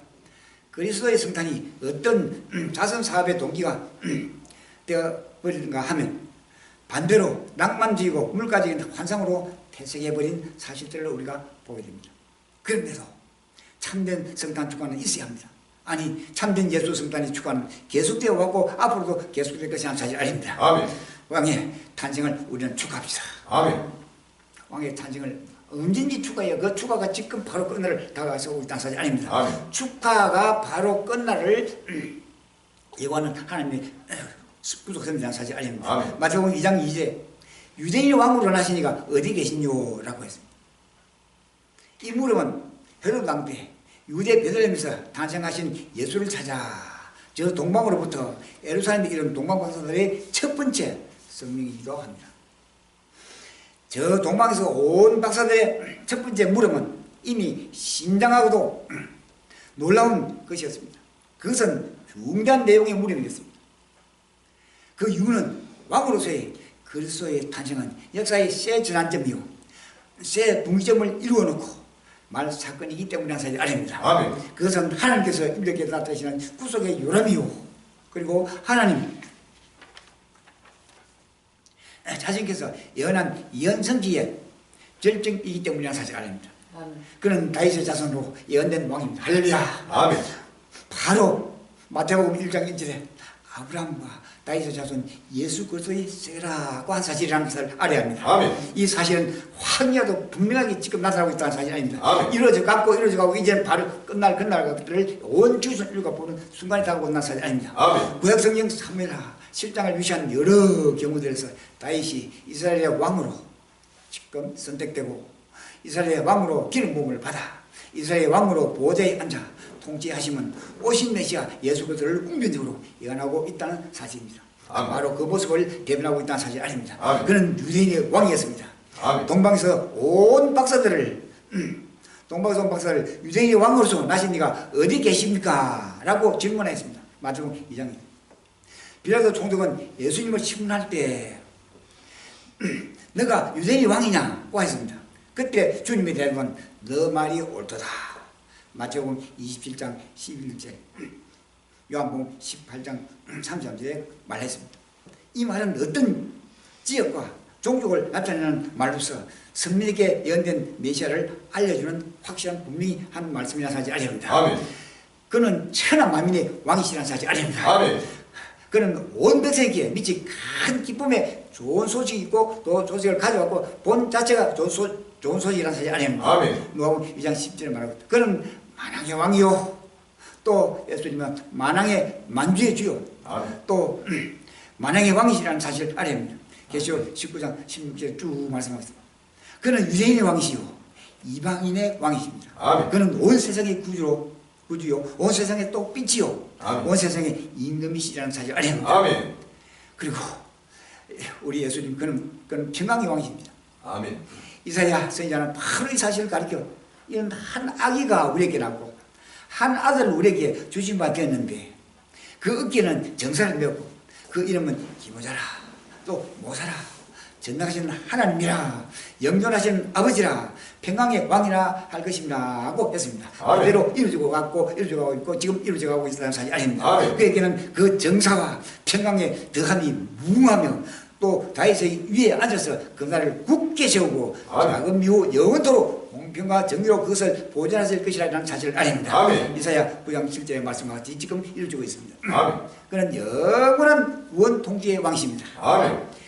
그리스도의 성탄이 어떤 자선사업의 동기가 되어버리는가 하면 반대로 낭만주의고 물가적인 환상으로 퇴색해버린 사실들을 우리가 보게 됩니다. 그런데도 참된 성탄 축가는 있어야 합니다. 아니 참된 예수 성탄의 축가는 계속되어 왔고 앞으로도 계속될 것이 사실 아닙니다. 아멘. 왕의 탄생을 우리는 축하합시다. 아멘. 왕의 탄생을 언제든지 축하해요. 그 축하가 지금 바로 끝날을 다가서 있다는 사실 아닙니다. 아멘. 축하가 바로 끝날을 예고하는 하나님의 구속선이라는 사실 아닙니다. 아멘. 마태복음 2장 2절 유대인의 왕으로 나시니가 어디 계시뇨? 라고 했습니다. 이 물음은 헤롯 왕 때 유대 베들레헴에서 탄생하신 예수를 찾아 저 동방으로부터 예루살렘에 이른 동방박사들의 첫 번째 성명이기도 합니다. 저 동방에서 온 박사들의 첫 번째 물음은 이미 심장하고도 놀라운 것이었습니다. 그것은 중대한 내용의 물음이었습니다. 그 이유는 왕으로서의 그리스도의 탄생은 역사의 새 전환점이요 새 분기점을 이루어놓고 말 사건이기 때문에 사실 아닙니다. 아멘. 그것은 하나님께서 인류에게 나타내시는 구속의 요람이요 그리고 하나님 자신께서 예언한 예언성지의 절정이기 때문이라는 사실 아닙니다. 그는 다윗의 자손으로 예언된 왕입니다. 할렐루야. 아멘. 바로 마태복음 1장 1절에 아브라함과 다윗의 자손 예수 그리스도의 세라고 한 사실이라는 것을 알아야 합니다. 아멘. 이 사실은 확이라도 분명하게 지금 나타나고 있다는 사실이 아닙니다. 아멘. 이루어져 가고 이제는 바로 끝날 것들을 온 지구촌 인류가 보는 순간이 다가오고 있다는 사실이 아닙니다. 아멘. 구약성경 사무엘하 7장을 위시한 여러 경우들에서 다윗이 이스라엘의 왕으로 지금 선택되고 이스라엘의 왕으로 기름 부음을 받아 이스라엘의 왕으로 보좌에 앉아 통치하시면 오신 메시아 예수 그리스도를 운변적으로 예언하고 있다는 사실입니다. 아멘. 바로 그 모습을 대변하고 있다는 사실이 아닙니다. 아멘. 그는 유대인의 왕이었습니다. 아멘. 동방에서 온 박사들을 동방에서 온 박사를 유대인의 왕으로서 나신 이가 어디 계십니까? 라고 질문했습니다. 마태복음 2장입니다. 빌라도 총독은 예수님을 신문할 때 너가 유대인의 왕이냐고 했습니다. 그때 주님의 대답은 너 말이 옳도다. 마태복음 27장 11절 요한복음 18장 33절에 말했습니다. 이 말은 어떤 지역과 종족을 나타내는 말로서 선민에게 예언된 메시아를 알려주는 확실한 분명히 한 말씀이라는 사실 아닙니다. 아멘. 그는 천하 만민의 왕이시라는 사실 아닙니다. 아멘. 그는 온 백성에게 미치 큰 기쁨의 좋은 소식이 있고 또 소식을 가져왔고 본 자체가 좋은 소식이라는 사실 아닙니다. 아멘. 누가복음 2장 10절에 말하고 그는 만왕의 왕이요 또 예수님은 만왕의 만주의 주요 아멘. 또 만왕의 왕이시라는 사실을 알아야 합니다. 계시록 19장 16절에 쭉 말씀하셨습니다. 그는 유대인의 왕이시요 이방인의 왕이십니다. 아멘. 그는 온 세상의 구주요 온 세상의 또 빛이요 아멘. 온 세상의 임금이시라는 사실을 알아야 합니다. 아멘. 그리고 우리 예수님 그는 평강의 왕이십니다. 아멘. 이사야 선지자는 바로 이 사실을 가르쳐 이런 한 아기가 우리에게 낳고 한 아들을 우리에게 주신 바 되었는데 그 어깨는 정사를 메었고 그 이름은 기모자라 또 모사라 전능하신 하나님이라 영존하신 아버지라 평강의 왕이라 할 것입니다 하고 했습니다. 아멘. 그대로 이루어지고 갔고 이루어지고 가고 있고 지금 이루어져 가고 있다는 사실이 아닙니다. 아멘. 그에게는 그 정사와 평강의 덕함이 무궁하며 또 다윗의 위에 앉아서 그 나라를 굳게 세우고 아멘. 작은 이후 영원토록 공평과 정의로 그것을 보존하실 것이라는 사실을 아닙니다. 아멘. 이사야 9장 7절의 말씀과 같이 지금 이루어지고 있습니다. 아멘. 그는 영원한 원 통치의 왕이십니다. 아멘.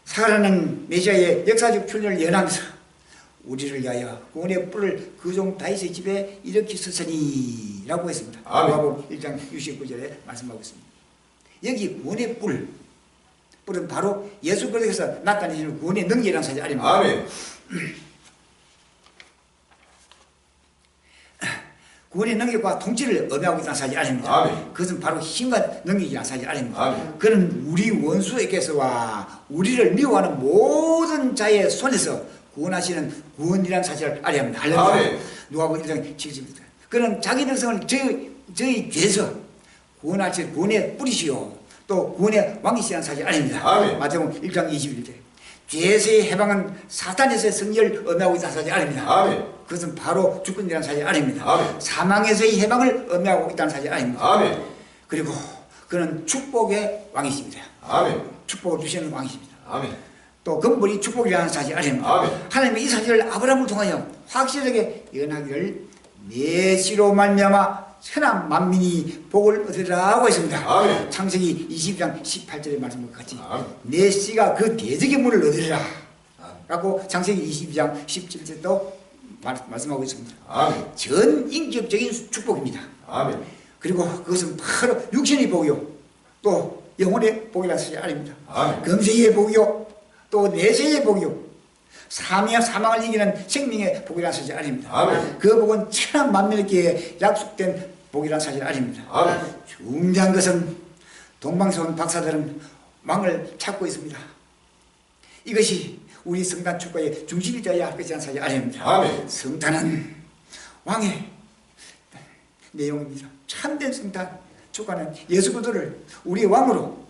살아나는 메시아의 역사적 출현을 연하면서 우리를 위하여 구원의 뿔을 그 종 다윗의 집에 일으키셨으니 라고 했습니다. 아멘. 요한복음 1장 69절에 말씀하고 있습니다. 여기 구원의 뿔은 바로 예수 그리스도께서 나타내시는 구원의 능력이라는 사실 아닙니까? 아멘. 구원의 능력과 통치를 의미하고 있다는 사실 아닙니다. 아멘. 그것은 바로 힘과 능력이라는 사실 아닙니다. 아멘. 그는 우리 원수에게서와 우리를 미워하는 모든 자의 손에서 구원하시는 구원이라는 사실을 알아야 합니다. 할렐루야. 아멘. 누가복음 1장 70절. 그는 자기 백성을 저희 죄에서 구원하실 구원의 뿌리시오 또 구원의 왕이시라는 사실 아닙니다. 아멘. 마태복음 1장 21절. 죄에서의 해방은 사탄에서의 승리를 의미하고 있다는 사실 아닙니다. 아멘. 그것은 바로 주권이라는 사실 아닙니다. 아멘. 사망에서의 해방을 의미하고 있다는 사실 아닙니다. 아멘. 그리고 그는 축복의 왕이십니다. 아멘. 축복을 주시는 왕이십니다. 아멘. 또 근본이 축복이라는 사실 아닙니다. 아멘. 하나님의 이 사실을 아브라함을 통하여 확실하게 예언하기를 메시로 말미암아 천하 만민이 복을 얻으리라고 했습니다. 아멘. 창세기 20장 18절의 말씀과 같이 아멘. 메시가 그 대적의 문을 얻으리라 라고 창세기 22장 17절도 말씀하고 있습니다. 아멘. 전 인격적인 축복입니다. 아멘. 그리고 그것은 바로 육신의 복이요 또 영혼의 복이라는 사실이 아닙니다. 아멘. 금세의 복이요 또 내세의 복이요 사망을 이기는 생명의 복이라는 사실이 아닙니다. 아멘. 그 복은 천하 만민에게 약속된 복이라는 사실이 아닙니다. 아멘. 중요한 것은 동방서 온 박사들은 왕을 찾고 있습니다. 이것이 우리 성탄 축가의 중심이 되어야 할 것이라는 사실이 아닙니다. 아멘. 성탄은 왕의 내용입니다. 참된 성탄 축가는 예수 그리스도를 우리의 왕으로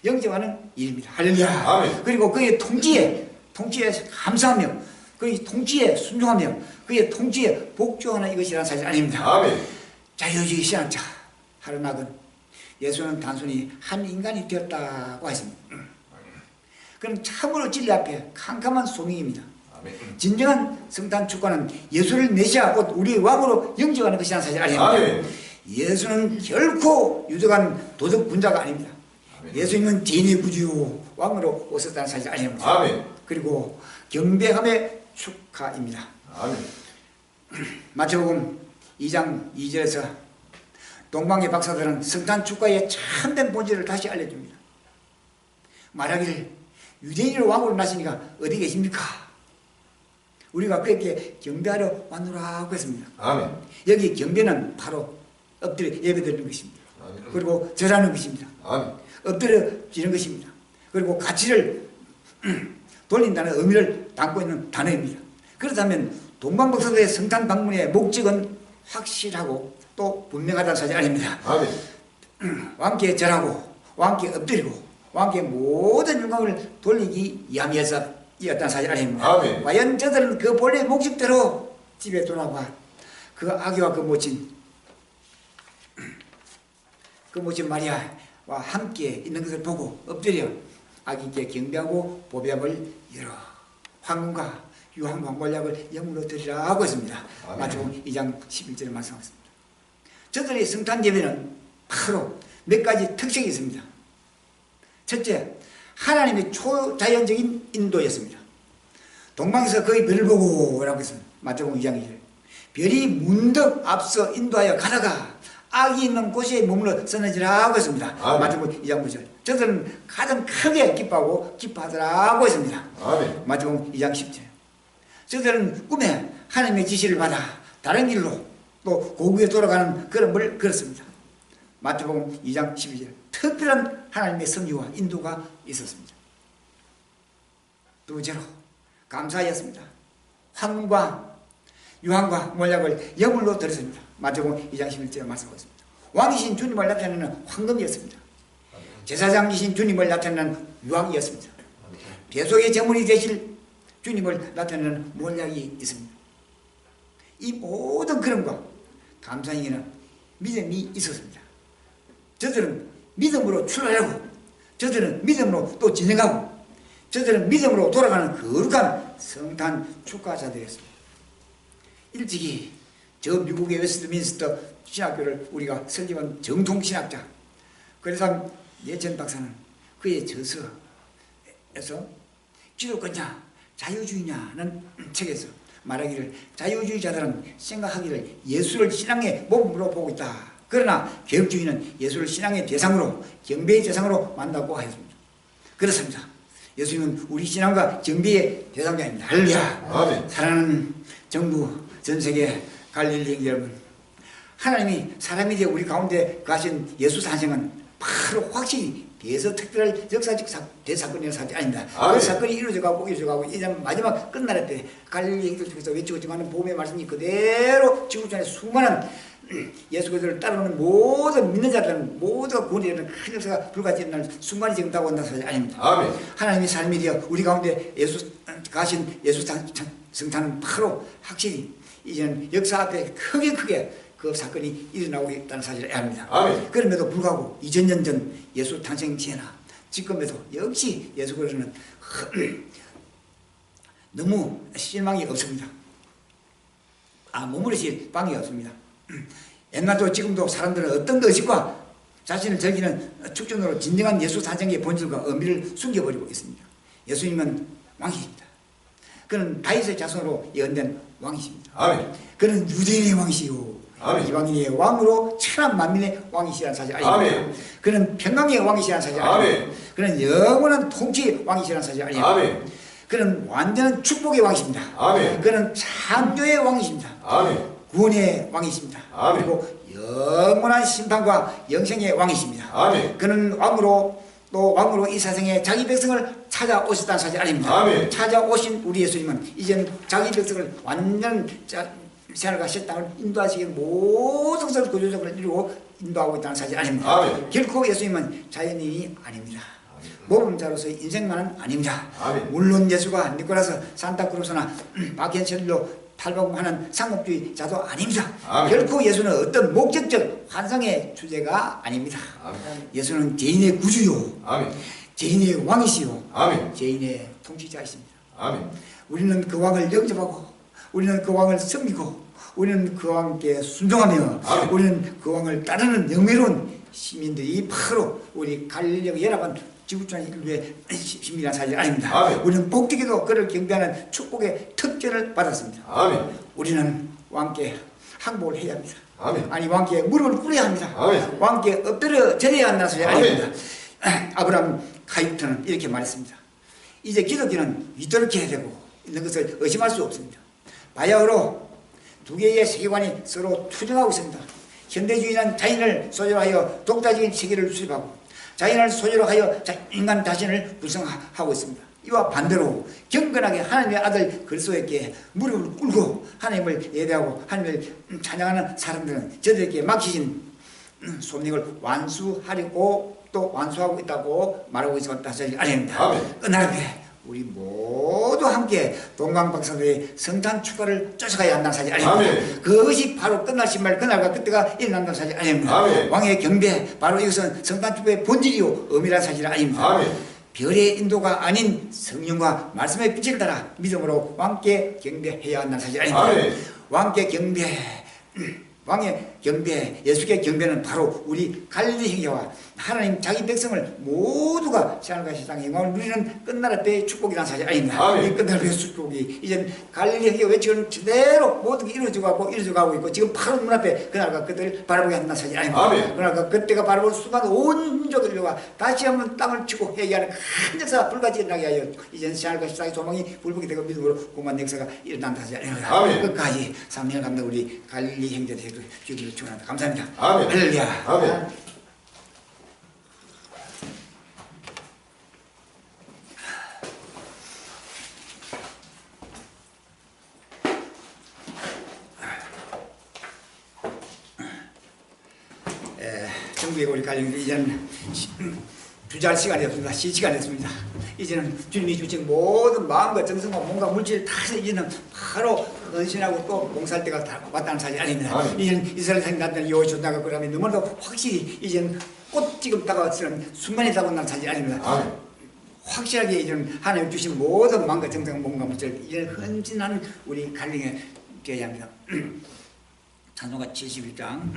영접하는 일입니다. 할렐루야. 아멘. 그리고 그의 통치에 감사하며 그의 통치에 순종하며 그의 통치에 복종하는 이것이라는 사실 아닙니다. 아멘. 자유주의 신학자 하르막은 예수는 단순히 한 인간이 되었다고 했습니다. 그는 참으로 진리 앞에 캄캄한 소명입니다. 아멘. 진정한 성탄 축가는 예수를 메시아 곧 우리의 왕으로 영접하는 것이라는 사실 아닙니다. 아멘. 예수는 결코 유독한 도덕 분자가 아닙니다. 아멘. 예수님은 진의 구주 왕으로 오셨다는 사실 아닙니다. 아멘. 그리고 경배함의 축하입니다. 아멘. 마태복음 2장 2절에서 동방의 박사들은 성탄 축가의 참된 본질을 다시 알려줍니다. 말하기를 유대인으로 왕으로 나시니까 어디 계십니까? 우리가 그에게 경배하러 왔노라고 했습니다. 아멘. 여기 경배는 바로 엎드려 예배드리는 것입니다. 아멘. 그리고 절하는 것입니다. 아멘. 엎드려지는 것입니다. 그리고 가치를 돌린다는 의미를 담고 있는 단어입니다. 그렇다면 동방박사들의 성탄 방문의 목적은 확실하고 또 분명하다는 사실 아닙니다. 아멘. 왕께 절하고 왕께 엎드리고 왕께 모든 영광을 돌리기 위함이었다는 사실 아닙니다. 아멘. 과연 저들은 그 본래 목적대로 집에 돌아와 그 아기와 그 모친 마리아와 함께 있는 것을 보고 엎드려 아기께 경배하고 보배함을 열어 황금과 유황과 몰약을 영으로 드리라고 했습니다. 마태복음 2장 11절에 말씀하셨습니다. 저들의 성탄 예배는 바로 몇 가지 특색이 있습니다. 첫째, 하나님의 초자연적인 인도였습니다. 동방에서 그의 별을 보고 라고 했습니다. 마태복음 2장 2절. 별이 문득 앞서 인도하여 가다가 악이 있는 곳에 머물러 서너지라고 했습니다. 마태복음 2장 9절. 저들은 가장 크게 기뻐하더라고 했습니다. 아멘. 마태복음 2장 10절. 저들은 꿈에 하나님의 지시를 받아 다른 길로 또 고국에 돌아가는 걸음을 걸었습니다. 마태복음 2장 12절. 특별한 하나님의 섭리와 인도가 있었습니다. 둘째로 감사였습니다. 황금과 유황과 몰약을 예물로 드렸습니다. 마태복음 2장 11절에 말씀하셨습니다. 왕이신 주님을 나타내는 황금이었습니다. 제사장이신 주님을 나타내는 유황이었습니다. 배속의 제물이 되실 주님을 나타내는 몰약이 있습니다. 이 모든 그림과 감상에는 믿음이 있었습니다. 저들은 믿음으로 출발하고 저들은 믿음으로 또 진행하고 저들은 믿음으로 돌아가는 거룩한 성탄 축하자들이었습니다. 일찍이 저 미국의 웨스트민스터 신학교를 우리가 설립한 정통신학자 그래서 예천 박사는 그의 저서에서 기독교냐 자유주의냐는 책에서 말하기를 자유주의자들은 생각하기를 예수를 신앙의 몸으로 보고 있다. 그러나 개혁주의는 예수를 신앙의 대상으로 경배의 대상으로 만나고 하였습니다. 그렇습니다. 예수님은 우리 신앙과 경배의 대상자입니다. 할렐루야. 사랑하는 정부 전세계 갈릴리 여러분, 하나님이 사람이 되어 우리 가운데 가신 예수 탄생은 바로 확실히 대서특별할 역사적 대사건이라는 사건이 아닙니다. 그 사건이 이루어져가고 이제 마지막 끝날 때 갈릴리 행들 중에서 외치고지만 복음의 말씀이 그대로 지구촌에 수많은 예수 그리스도를 따르는 모든 믿는 자들은 모두가 구원이 되는 큰 역사가 불같이 일어날 순간이 지금 다가온다는 사실이 아닙니다. 아멘. 하나님이 삶이 되어 우리 가운데 예수 가신 예수 성탄은 바로 확실히 이제는 역사 앞에 크게 그 사건이 일어나고 있다는 사실을 압니다. 아멘. 그럼에도 불구하고 2000년 전 예수 탄생 지나 지금에도 역시 예수 그리스도는 너무 실망이 없습니다. 머무르실 방이 없습니다. 옛날도 지금도 사람들은 어떤 의식과 자신을 즐기는 축전으로 진정한 예수 탄생의 본질과 의미를 숨겨버리고 있습니다. 예수님은 왕이십니다. 그는 다윗의 자손으로 예언된 왕이십니다. 아멘. 그는 유대인의 왕이시요 아멘. 이방인의 왕으로 천한 만민의 왕이시라는 사실 아닙니까? 아멘. 그는 평강의 왕이시라는 사실 아닙니까? 아멘. 그는 영원한 통치의 왕이시라는 사실 아닙니까? 아멘. 그는 완전한 축복의 왕이십니다. 아멘. 그는 창조의 왕이십니다. 아멘. 구원의 왕이십니다. 아멘. 그리고 영원한 심판과 영생의 왕이십니다. 아멘. 그는 왕으로 이 세상에 자기 백성을 찾아오셨다는 사실 아닙니다. 아멘. 찾아오신 우리 예수님은 이제는 자기 백성을 완전 생활과 땅을 인도하시기 모든 것을 구조적으로 이루고 인도하고 있다는 사실 아닙니다. 아멘. 결코 예수님은 자연인이 아닙니다. 모범자로서의 인생만은 아닙니다. 아멘. 물론 예수가 니콜라스 산타크루스나 마키아벨로 탈바꿈하는 상업주의자도 아닙니다. 아멘. 결코 예수는 어떤 목적적 환상의 주제가 아닙니다. 아멘. 예수는 죄인의 구주요, 아멘. 죄인의 왕이시요, 아멘. 죄인의 통치자이십니다. 아멘. 우리는 그 왕을 영접하고 우리는 그 왕을 섬기고 우리는 그 왕께 순종하며 아멘. 우리는 그 왕을 따르는 영예로운 시민들이 바로 우리 갈릴리 연합한 지구촌 인류의 시민이라는 사실이 아닙니다. 아멘. 우리는 복되게도 그를 경배하는 축복의 특권을 받았습니다. 아멘. 우리는 왕께 항복을 해야 합니다. 아멘. 아니 왕께 무릎을 꿇어야 합니다. 아멘. 왕께 엎드려 절해야 한다는 소리 아멘. 아닙니다. 아브라함 카이프트는 이렇게 말했습니다. 이제 기독교는 위태롭게 해야 되고 있는 것을 의심할 수 없습니다. 바야흐로 두 개의 세계관이 서로 투쟁하고 있습니다. 현대주의는 자연을 소재로 하여 독자적인 세계를 수립하고 자연을 소재로 하여 인간 자신을 구성하고 있습니다. 이와 반대로 경건하게 하나님의 아들 그리스도에게 무릎을 꿇고 하나님을 예배하고 하나님을 찬양하는 사람들은 저들에게 맡기신 소명을 완수하려고 또 완수하고 있다고 말하고 있었다 사실 아닙니다. 아멘. 끝날 때 우리 모두 함께 동방박사들의 성탄 축하를 쫓아가야 한다는 사실 아닙니다. 아멘. 그것이 바로 끝날 신발 그날과 그때가 일어난다는 사실 아닙니다. 아멘. 왕의 경배 바로 이것은 성탄 축배의 본질이요 의미라는 사실 아닙니다. 아멘. 별의 인도가 아닌 성령과 말씀의 빛을 따라 믿음으로 왕께 경배해야 한다는 사실 아닙니다. 아멘. 왕께 경배 왕의 경배, 예수의 경배는 바로 우리 갈릴리 형제와 하나님 자기 백성을 모두가 하나님과 세상의 영광을 누리는 끝날 때의 축복이라는 사실 아닙니다. 아멘. 이 끝날 때의 축복이 이제 갈릴리 형제가 외치는 그대로 모든 게 이루어져가고 있고 지금 바로 눈앞에 그날과 그때를 바라보게 한다는 사실 아닙니다. 아멘. 그날과 그때가 바라볼 수많은 온 민족들과 다시 한번 땅을 치고 회개하는 큰 역사가 불같이 일어나게 하여 이제는 하나님과 세상의 소망이 불붙게 되고 믿음으로 고만 역사가 일어난다는 사실 아닙니다. 아멘. 끝까지 3년 감당 우리 갈릴리 형제들 주기를 축원합니다. 감사합니다. 아멘. 할렐루야. 아멘. 전국에 우리 갈릴리 이제는 주저할 시간이 없습니다. 쉴 시간이 없습니다. 이제는 주님이 주신 모든 마음과 정성과 몸과 물질을 다 이제는 바로 헌신하고 또 봉사할 때가 다 왔다는 사실이 아닙니다. 이제는 이스라엘 생각이 요시나가 그러면 너무나도 확실히 이제는 꽃 지금 다가왔으면 순간이 다가온다는 사실이 아닙니다. 확실하게 이제는 하나님 주신 모든 마음과 정성과 몸과 물질을 이제는 헌신하는 우리 갈링에 되어야 합니다. 찬송가 71장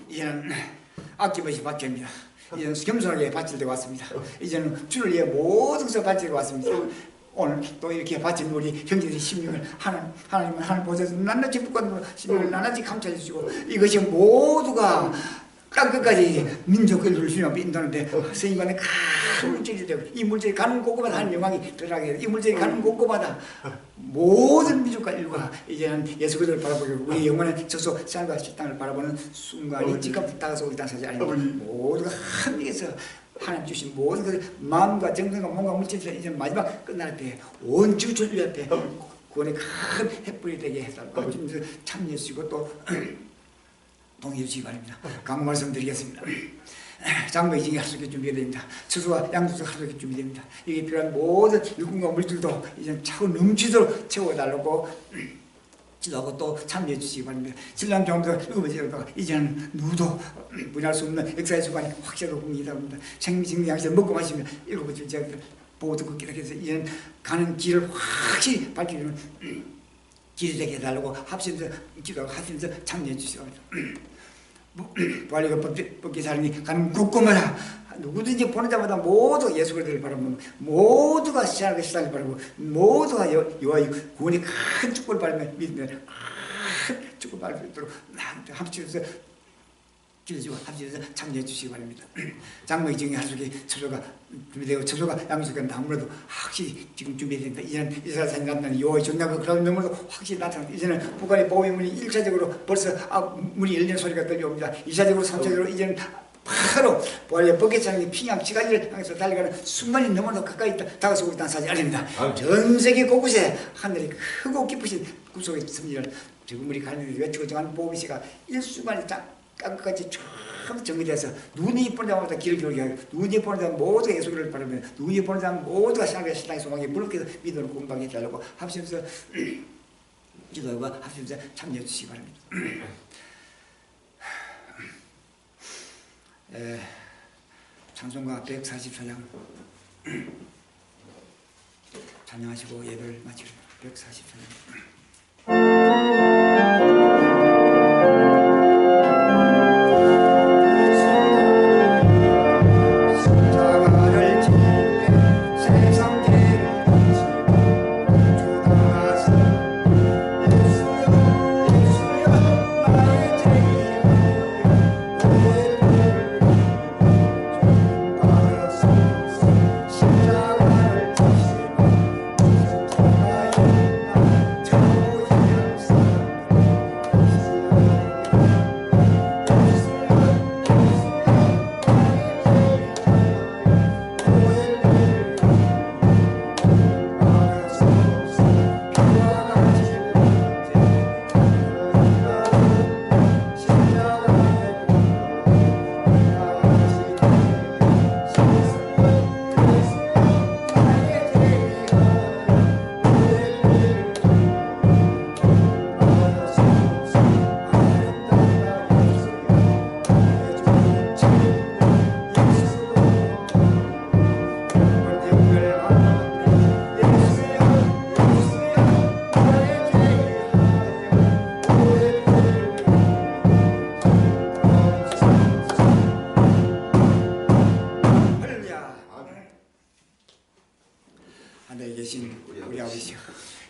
이제는 아낌없이 바칩니다. 이제는 겸손하게 바칠 때가 왔습니다. 이제는 주를 위해 모든 것을 바칠 때가 왔습니다. 오늘 또 이렇게 바친 우리 형제들의 심령을 하나님 보셔서 낱낱이 붙고 심령을 낱낱이 감찰해 주시고 이것이 모두가 땅끝까지 민족 인류를 주님 앞에 인도하는데 선생님과는 큰 물질이 되고 이 물질이 가는 곳곳마다 하나님 영광이 드러나게 해요. 이 물질이 가는 곳곳마다 모든 민족과 인류가 이제는 예수 그리스도를 바라보고 우리 영혼의 저소 삶과 식당을 바라보는 순간이 지금 다가서 있다는 사실 아닙니다. 모두가 한 명에서 하나님 주신 모든 그 마음과 정성과 몸과 물질을 이제 마지막 끝날 때 온 지구촌 인류 앞에 구원의 큰 햇불이 되게 해달라고 참여해 주시고 또 동의해 주시기 바랍니다. 강구 말씀드리겠습니다. 장로 이징이 하루게 준비가 됩니다. 처소와 양수도 하루게 준비됩니다. 이게 필요한 모든 육군과 물질도 이제 차고 넘치도록 채워달라고 기도하고 또 참여해 주시기 바랍니다. 신랑 정도 읽어보시다가 이제는 누구도 분할 수 없는 역사의 주관이 확실하게 공개되다 봅니다. 생명 양식을 먹고 마시면 읽어보시면 제가 보고 듣고 기도해서 이제는 가는 길을 확실히 밝히는 길이 되게 해달라고 합심해서 기도하고 하시면서 참여해 주시기 바랍니다. 부활리가 법기 사랑이 가는 곳곳마다 누구든지 보는 자마다 모두 예수 그리스도를 바라보고 모두가 시작하게 시작을 바라보고 모두가 여호와의 구원의 큰 축복을 바라며 믿으며 큰 축복을 받을 수 있도록 합치면서 기도주고 합치면서 참여해 주시기 바랍니다. 장로의 증인 하숙이 처소가 준비되고 처소가 양수가 아무래도 확실히 지금 준비됩니다. 이제는 이스라엘 산에 나타나는 여호와의 전략과 그런 명으로 확실히 나타납니다. 이제는 북한의 보호의 문이 1차적으로 벌써 문이 열리는 소리가 들려옵니다. 2차적으로 3차적으로 이제는 바로 부활의 법계창이 평양 지가지를 향해서 달려가는 순간이 너무나도 가까이 다가서고 있다는 사실이 아닙니다. 전 세계 곳곳에 하늘이 크고 깊으신 구속의 섭리를 지금 우리 가는데 외치고 정한 보험시가 일순간에 땅끝까지 쫙 정리돼서 눈이 보는 자마다 길을 기울게 하고 눈이 보는 자마다 모두가 예수를 바라면 눈이 보는 자마다 모두가 신앙의 소망에 무릎께서 믿음을 공방해 달라고 합시면서 기도하고 합시면서 참여해 주시기 바랍니다. 찬송가 144장 찬양하시고 예배를 마치겠습니다. 144장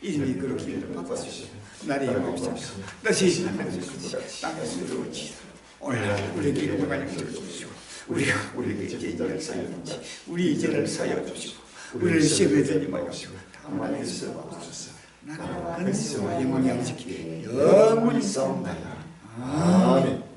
이름이 그렇게 바꾸시오. 날이 없으며 다시 땅에서 들어오지. 오늘 우리에게 영광을 주시고 우리가 우리에게 죄를 사여 주시고 우리 죄를 사여 주시고 우리를 시험에 들지 마시고 다만 예수 없소서. 나는 근세와 영원히 양식이 영원히 싸움나이다. 아멘.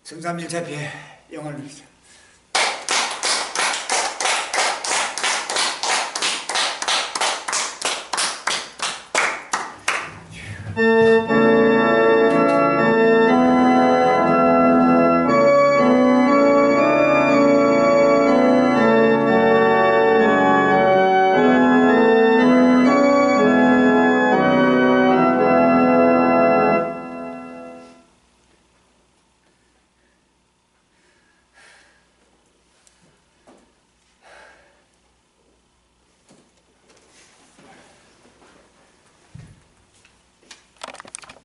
성삼일자비에 영원을